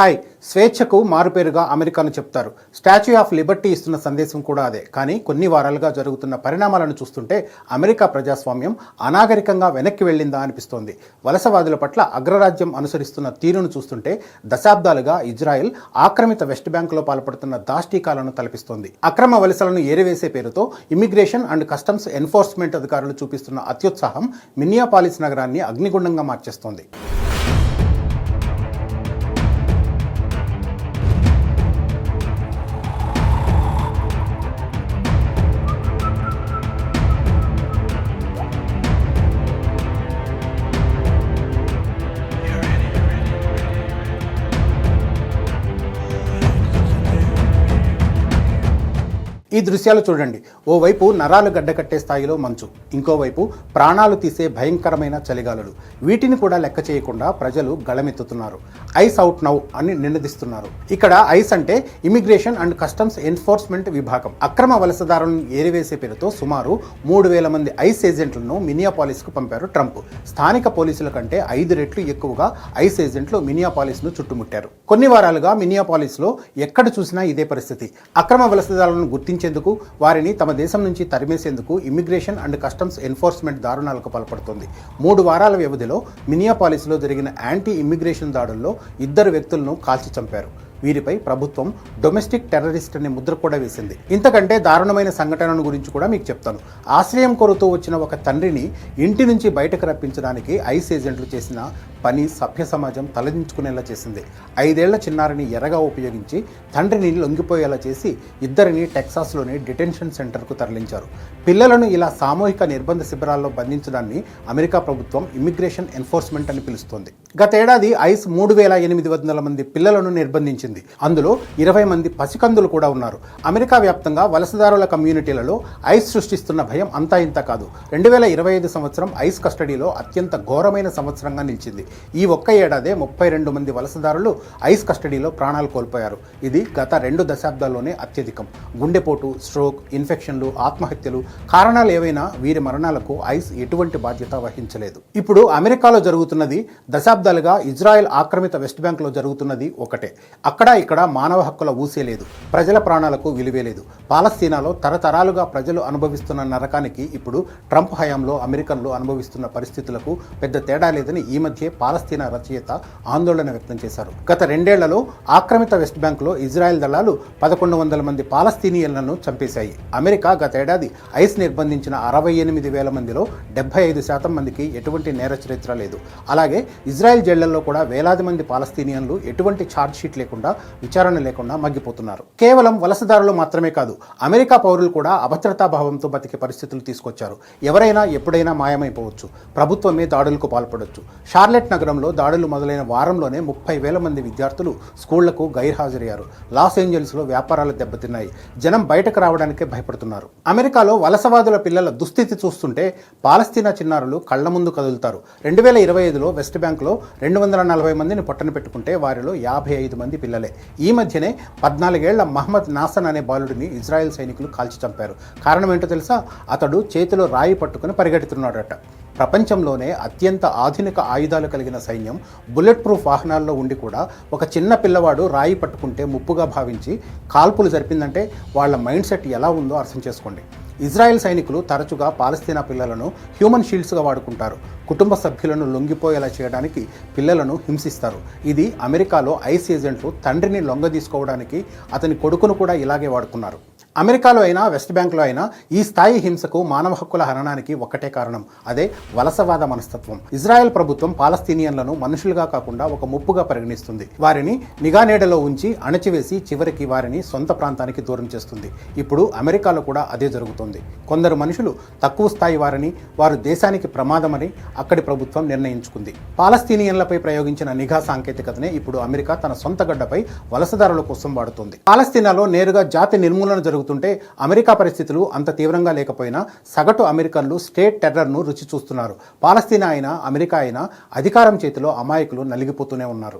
Hi, స్వేచ్ఛకు మారుపేరుగా అమెరికాను చెప్తారు. స్టాచ్యూ ఆఫ్ లిబర్టీ ఇస్తున్న సందేశం కూడా అదే. కానీ కొన్ని వారాలుగా జరుగుతున్న పరిణామాలను చూస్తుంటే అమెరికా ప్రజాస్వామ్యం అనాగరికంగా వెనక్కి వెళ్ళిందా అనిపిస్తోంది. వలసవాదుల పట్ల అగ్రరాజ్యం అనుసరిస్తున్న తీరును చూస్తుంటే దశాబ్దాలుగా ఇజ్రాయెల్ ఆక్రమిత వెస్ట్ బ్యాంకులో పాల్పడుతున్న దాష్టీకాలను తలపిస్తోంది. అక్రమ వలసలను ఏరివేసే పేరుతో ఇమ్మిగ్రేషన్ అండ్ కస్టమ్స్ ఎన్ఫోర్స్మెంట్ అధికారులు చూపిస్తున్న అత్యుత్సాహం మిన్నియాపాలిస్ నగరాన్ని అగ్నిగుండంగా మార్చేస్తోంది. ఈ దృశ్యాలు చూడండి. ఓవైపు నరాలు గడ్డకట్టే స్థాయిలో మంచు, ఇంకోవైపు ప్రాణాలు తీసే భయంకరమైన చలిగాలులు. వీటిని కూడా లెక్క చేయకుండా ప్రజలు గళమెత్తుతున్నారు. ఐస్ అవుట్ నౌ అని నినదిస్తున్నారు. ఇక్కడ ఐస్ అంటే ఇమిగ్రేషన్ అండ్ కస్టమ్స్ ఎన్ఫోర్స్మెంట్ విభాగం. అక్రమ వలసదారులను ఏరివేసే పేరుతో సుమారు 3,000 మంది ఐస్ ఏజెంట్లను మినియాపాలిస్కు పంపారు ట్రంప్. స్థానిక పోలీసుల కంటే 5 రెట్లు ఎక్కువగా ఐస్ ఏజెంట్లు మినియాపాలిస్ను చుట్టుముట్టారు. కొన్ని వారాలుగా మినియాపాలిస్లో ఎక్కడ చూసినా ఇదే పరిస్థితి. అక్రమ వలసదారులను గుర్తించేందుకు, వారిని తమ దేశం నుంచి తరిమేసేందుకు ఇమ్మిగ్రేషన్ అండ్ కస్టమ్స్ ఎన్ఫోర్స్మెంట్ దారుణాలకు పాల్పడుతోంది. 3 వారాల వ్యవధిలో మినియాపాలిస్లో జరిగిన యాంటీ ఇమ్మిగ్రేషన్ దాడుల్లో 2 వ్యక్తులను కాల్చి చంపారు. వీరిపై ప్రభుత్వం డొమెస్టిక్ టెర్రరిస్ట్ అనే ముద్ర కూడా వేసింది. ఇంతకంటే దారుణమైన సంఘటనను గురించి కూడా మీకు చెప్తాను. ఆశ్రయం కోరుతూ వచ్చిన ఒక తండ్రిని ఇంటి నుంచి బయటకు రప్పించడానికి ఐస్ ఏజెంట్లు చేసిన పని సభ్య సమాజం తలదించుకునేలా చేసింది. 5 ఏళ్ల చిన్నారిని ఎరగా ఉపయోగించి తండ్రిని లొంగిపోయేలా చేసి 2 టెక్సాస్లోని డిటెన్షన్ సెంటర్కు తరలించారు. పిల్లలను ఇలా సామూహిక నిర్బంధ శిబిరాల్లో బంధించడాన్ని అమెరికా ప్రభుత్వం ఇమ్మిగ్రేషన్ ఎన్ఫోర్స్మెంట్ అని పిలుస్తోంది. గతేడాది ఐస్ 3,800 మంది పిల్లలను నిర్బంధించింది. అందులో 20 మంది పసికందులు కూడా ఉన్నారు. అమెరికా వ్యాప్తంగా వలసదారుల కమ్యూనిటీలలో ఐస్ సృష్టిస్తున్న భయం అంతా ఇంత కాదు. 2025 సంవత్సరం ఐస్ కస్టడీలో అత్యంత ఘోరమైన సంవత్సరంగా నిలిచింది. ఈ ఒక్క ఏడాదే 32 మంది వలసదారులు ఐస్ కస్టడీలో ప్రాణాలు కోల్పోయారు. ఇది గత 2 దశాబ్దాల్లోనే అత్యధికం. గుండెపోటు, స్ట్రోక్, ఇన్ఫెక్షన్లు, ఆత్మహత్యలు కారణాలు ఏవైనా వీరి మరణాలకు ఐస్ ఎటువంటి బాధ్యత వహించలేదు. ఇప్పుడు అమెరికాలో జరుగుతున్నది, దశాబ్దాలుగా ఇజ్రాయెల్ ఆక్రమిత వెస్ట్ బ్యాంక్లో జరుగుతున్నది ఒకటే. అక్కడ ఇక్కడ మానవ హక్కుల ఊసే లేదు, ప్రజల ప్రాణాలకు విలువే లేదు. పాలస్తీనాలో తరతరాలుగా ప్రజలు అనుభవిస్తున్న నరకానికి ఇప్పుడు ట్రంప్ హయాంలో అమెరికన్లు అనుభవిస్తున్న పరిస్థితులకు పెద్ద తేడా లేదని ఈ మధ్య పాలస్తీనా రచయిత ఆందోళన వ్యక్తం చేశారు. గత 2 ఏళ్లలో ఆక్రమిత వెస్ట్ బ్యాంకులో ఇజ్రాయెల్ దళాలు 1,100 మంది పాలస్తీనియన్లను చంపేశాయి. అమెరికా గతేడాది ఐస్ నిర్బంధించిన 68,000 మందిలో 75% మందికి ఎటువంటి నేర చరిత్ర లేదు. అలాగే ఇజ్రాయెల్ జైళ్లలో కూడా వేలాది మంది పాలస్తీనియన్లు ఎటువంటి ఛార్జ్ షీట్ లేకుండా, విచారణ లేకుండా మగ్గిపోతున్నారు. కేవలం వలసదారులు మాత్రమే కాదు, అమెరికా పౌరులు కూడా అభద్రతా భావంతో బతికే పరిస్థితులు తీసుకొచ్చారు. ఎవరైనా ఎప్పుడైనా మాయమైపోవచ్చు, ప్రభుత్వమే దాడులకు పాల్పడవచ్చు. షార్లెట్ నగరంలో దాడులు మొదలైన వారంలోనే 30,000 మంది విద్యార్థులు స్కూళ్లకు గైర్హాజరయ్యారు. లాస్ ఏంజల్స్లో వ్యాపారాలు దెబ్బతిన్నాయి. జనం బయటకు రావడానికే భయపడుతున్నారు. అమెరికాలో వలసవాదుల పిల్లల దుస్థితి చూస్తుంటే పాలస్తీనా చిన్నారులు కళ్ల ముందు కదులుతారు. 2025లో వెస్ట్ బ్యాంక్లో 240 మందిని పొట్టన పెట్టుకుంటే వారిలో 55 మంది పిల్లలే. ఈ మధ్యనే 14 ఏళ్ల మహమ్మద్ నాసన్ అనే బాలుడిని ఇజ్రాయెల్ సైనికులు కాల్చి చంపారు. కారణం ఏంటో తెలుసా? అతడు చేతిలో రాయి పట్టుకుని పరిగెడుతున్నాడట. ప్రపంచంలోనే అత్యంత ఆధునిక ఆయుధాలు కలిగిన సైన్యం బుల్లెట్ ప్రూఫ్ వాహనాల్లో ఉండి కూడా ఒక చిన్న పిల్లవాడు రాయి పట్టుకుంటే ముప్పుగా భావించి కాల్పులు జరిపిందంటే వాళ్ళ మైండ్ సెట్ ఎలా ఉందో అర్థం చేసుకోండి. ఇజ్రాయెల్ సైనికులు తరచుగా పాలస్తీనా పిల్లలను హ్యూమన్ షీల్డ్స్గా వాడుకుంటారు. కుటుంబ సభ్యులను లొంగిపోయేలా చేయడానికి పిల్లలను హింసిస్తారు. ఇది అమెరికాలో ఐస్ ఏజెంట్లు తండ్రిని లొంగదీసుకోవడానికి అతని కొడుకును కూడా ఇలాగే వాడుకున్నారు. అమెరికాలో అయినా వెస్ట్ బ్యాంక్లో అయినా ఈ స్థాయి హింసకు, మానవ హక్కుల హననానికి ఒక్కటే కారణం, అదే వలసవాద మనస్తత్వం. ఇజ్రాయెల్ ప్రభుత్వం పాలస్తీనియన్లను మనుషులుగా కాకుండా ఒక ముప్పుగా పరిగణిస్తుంది. వారిని నిఘా నీడలో ఉంచి అణచివేసి చివరికి వారిని సొంత ప్రాంతానికి దూరం చేస్తుంది. ఇప్పుడు అమెరికాలో కూడా అదే జరుగుతుంది. కొందరు మనుషులు తక్కువ స్థాయి వారని, వారు దేశానికి ప్రమాదమని అక్కడి ప్రభుత్వం నిర్ణయించుకుంది. పాలస్తీనియన్లపై ప్రయోగించిన నిఘా సాంకేతికతనే ఇప్పుడు అమెరికా తన సొంత గడ్డపై వలసదారుల కోసం వాడుతోంది. పాలస్తీనాలో నేరుగా జాతి నిర్మూలన జరుగుతుంటే అమెరికా పరిస్థితులు అంత తీవ్రంగా లేకపోయినా సగటు అమెరికన్లు స్టేట్ టెర్రర్ను రుచి చూస్తున్నారు. పాలస్తీనా అయినా అమెరికా అయినా అధికారం చేతిలో అమాయకులు నలిగిపోతూనే ఉన్నారు.